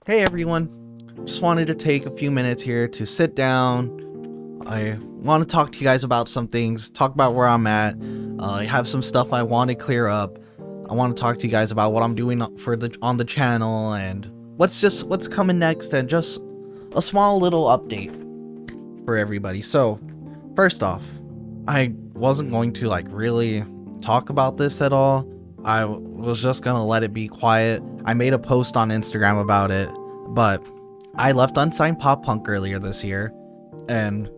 Hey everyone, just wanted to take a few minutes here to sit down. I want to talk to you guys about some things, talk about where I'm at. I have some stuff I want to clear up. I want to talk to you guys about what I'm doing on the channel and what's coming next, and just a small little update for everybody. So, first off, I wasn't going to really talk about this at all. I was just gonna let it be quiet. I made a post on Instagram about it, but I left Unsigned Pop Punk earlier this year, and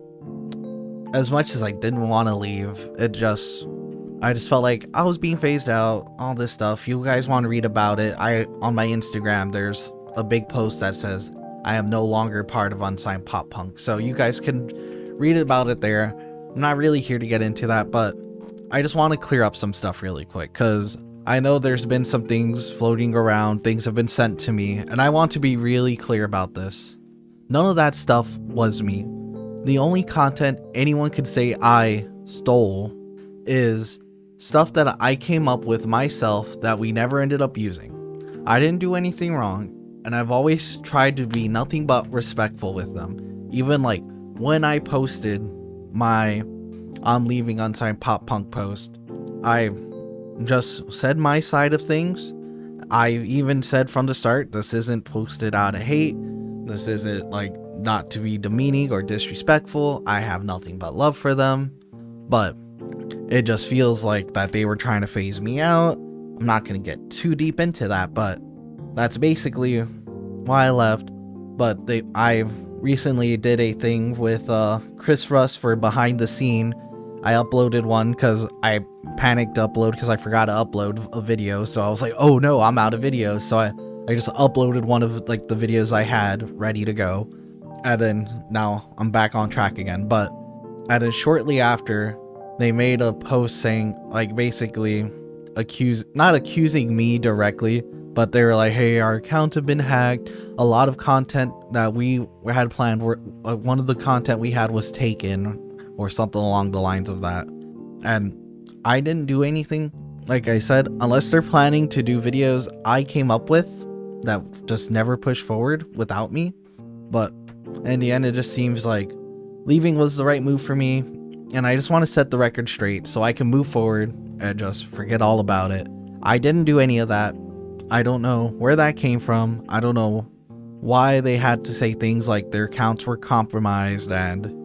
as much as I didn't want to leave, I just felt like I was being phased out, all this stuff. You guys want to read about it, on my Instagram, there's a big post that says I am no longer part of Unsigned Pop Punk, so you guys can read about it there. I'm not really here to get into that, but I just want to clear up some stuff really quick, because I know there's been some things floating around, things have been sent to me, and I want to be really clear about this. None of that stuff was me. The only content anyone could say I stole is stuff that I came up with myself that we never ended up using. I didn't do anything wrong, and I've always tried to be nothing but respectful with them. Even when I posted my I'm leaving Unsigned Pop Punk post, I just said my side of things. I even said from the start, this isn't posted out of hate. This isn't not to be demeaning or disrespectful. I have nothing but love for them. But it just feels like that they were trying to phase me out. I'm not going to get too deep into that, but that's basically why I left. But I've recently did a thing with Chris Russ for behind the scene. I uploaded one because I panicked to upload because I forgot to upload a video. So I was like, oh no, I'm out of videos. So I just uploaded one of the videos I had ready to go. And then now I'm back on track again. But and then shortly after, they made a post saying basically not accusing me directly, but they were like, hey, our accounts have been hacked. A lot of content that we had planned one of the content we had was taken, or something along the lines of that. And I didn't do anything. Like I said, unless they're planning to do videos I came up with that just never push forward without me. But in the end, it just seems like leaving was the right move for me. And I just want to set the record straight so I can move forward and just forget all about it. I didn't do any of that. I don't know where that came from. I don't know why they had to say things like their accounts were compromised and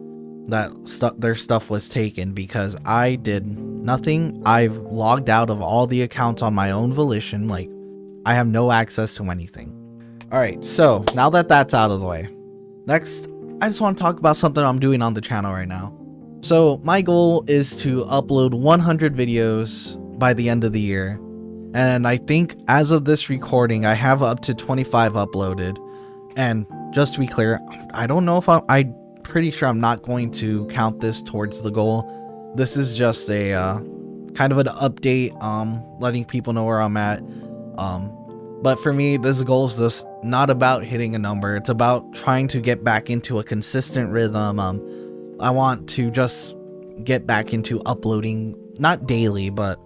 that their stuff was taken, because I did nothing. I've logged out of all the accounts on my own volition. I have no access to anything. Alright, so now that that's out of the way, next I just want to talk about something I'm doing on the channel right now. So my goal is to upload 100 videos by the end of the year, and I think as of this recording I have up to 25 uploaded. And just to be clear, I don't know if I'm pretty sure I'm not going to count this towards the goal. This is just a kind of an update, letting people know where I'm at. But for me, this goal is just not about hitting a number. It's about trying to get back into a consistent rhythm. I want to just get back into uploading, not daily, but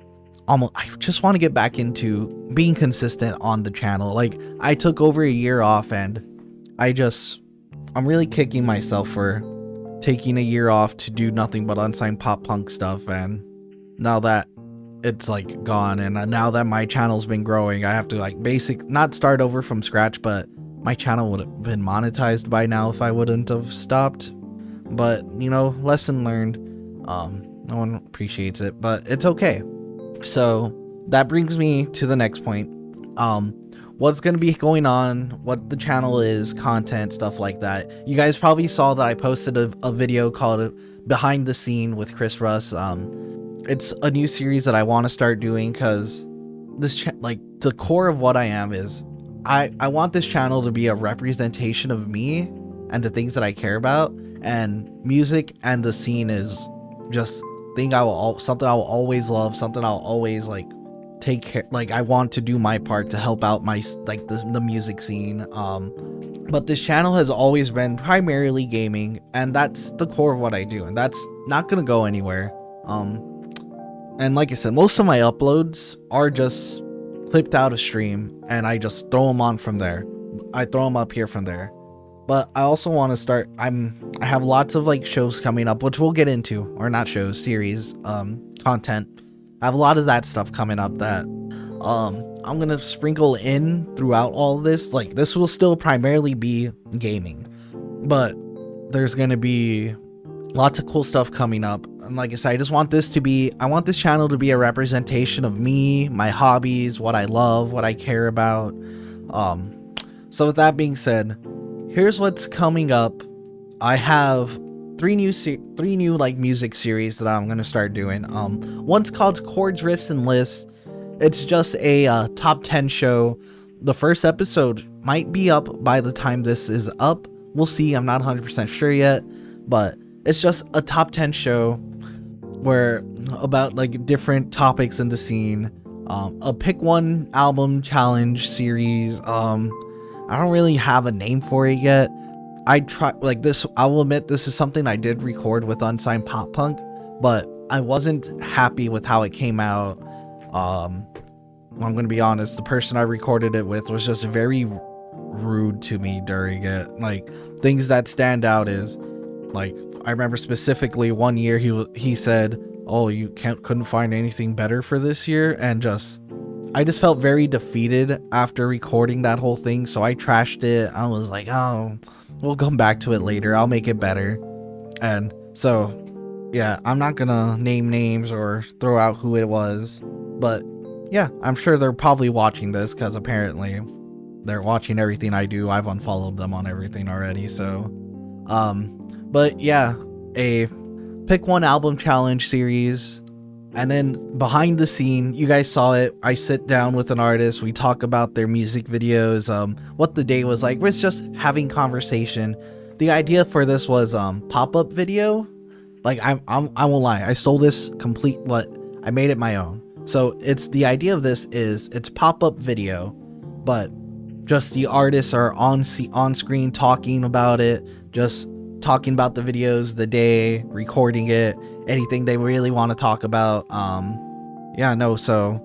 I just want to get back into being consistent on the channel. I took over a year off, and I'm really kicking myself for taking a year off to do nothing but Unsigned Pop Punk stuff. And now that it's gone, and now that my channel's been growing, I have to not start over from scratch, but my channel would have been monetized by now if I wouldn't have stopped. But lesson learned. No one appreciates it, but it's okay. So that brings me to the next point. What's going to be going on, what the channel is, content, stuff like that. You guys probably saw that I posted a video called Behind the Scene with Chris Russ. It's a new series that I want to start doing, because this the core of what I am is I want this channel to be a representation of me and the things that I care about, and music and the scene is just something I will always love, something I'll always take care. I want to do my part to help out my the music scene. But this channel has always been primarily gaming, and that's the core of what I do, and that's not gonna go anywhere. And like I said, most of my uploads are just clipped out of stream, and I just throw them on from there. I throw them up here from there. But I also want to start. I have lots of like shows coming up, which we'll get into, or not shows, series, content. I have a lot of that stuff coming up that I'm gonna sprinkle in throughout all of this. Like, this will still primarily be gaming, but there's gonna be lots of cool stuff coming up. And like I said, I want this channel to be a representation of me, my hobbies, what I love, what I care about. So with that being said, here's what's coming up. I have three new like music series that I'm gonna start doing. One's called Chords, Riffs, and Lists. It's just a top 10 show. The first episode might be up by the time this is up. We'll see. I'm not 100% sure yet, but it's just a top 10 show where about like different topics in the scene. A pick one album challenge series. I don't really have a name for it yet. I try like this. I will admit this is something I did record with Unsigned Pop Punk, but I wasn't happy with how it came out. I'm gonna be honest, the person I recorded it with was just very rude to me during it. Like, things that stand out is, like, I remember specifically one year he said, "Oh, you couldn't find anything better for this year," and I just felt very defeated after recording that whole thing, so I trashed it. I was like, "Oh, we'll come back to it later. I'll make it better." And so, yeah, I'm not gonna name names or throw out who it was, but yeah, I'm sure they're probably watching this because apparently they're watching everything I do. I've unfollowed them on everything already, so but yeah, a pick one album challenge series. And then behind the scene, you guys saw it, I sit down with an artist, we talk about their music videos, what the day was like. We're just having conversation. The idea for this was pop-up video. Like, I won't lie, I stole this I made it my own. So the idea of this is it's pop-up video, but just the artists are on screen talking about it, just talking about the videos, the day, recording it, anything they really want to talk about. So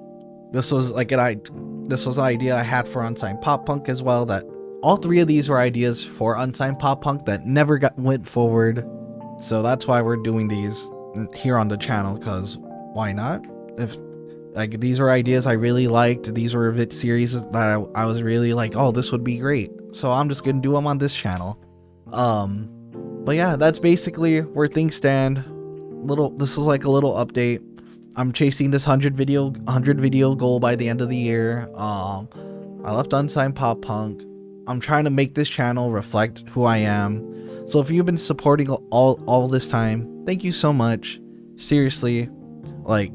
this was an idea I had for Unsigned Pop Punk as well. That all three of these were ideas for Unsigned Pop Punk that never went forward. So that's why we're doing these here on the channel, because why not? If like these were ideas I really liked, these were series that I was really like, oh, this would be great. So I'm just gonna do them on this channel. But yeah, that's basically where things stand. This is like a little update. I'm chasing this 100 video goal by the end of the year. I left Unsigned Pop Punk. I'm trying to make this channel reflect who I am. So if you've been supporting all this time, thank you so much. Seriously, like,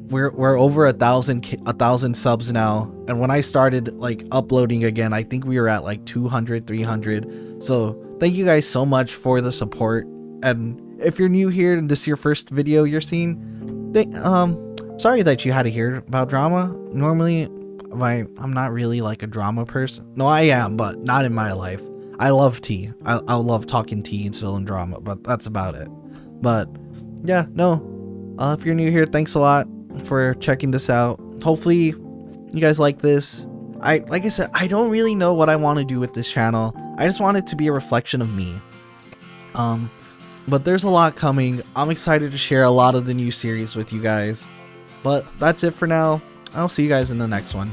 we're over 1,000 subs now, and when I started like uploading again, I think we were at like 200, 300. So thank you guys so much for the support. And if you're new here and this is your first video you're seeing, sorry that you had to hear about drama. Normally I'm not really like a drama person. No, I am, but not in my life. I love tea. I love talking tea and still in drama, but that's about it. But yeah, no, if you're new here, thanks a lot for checking this out. Hopefully you guys like this. Like I said, I don't really know what I want to do with this channel. I just want it to be a reflection of me. But there's a lot coming. I'm excited to share a lot of the new series with you guys. But that's it for now. I'll see you guys in the next one.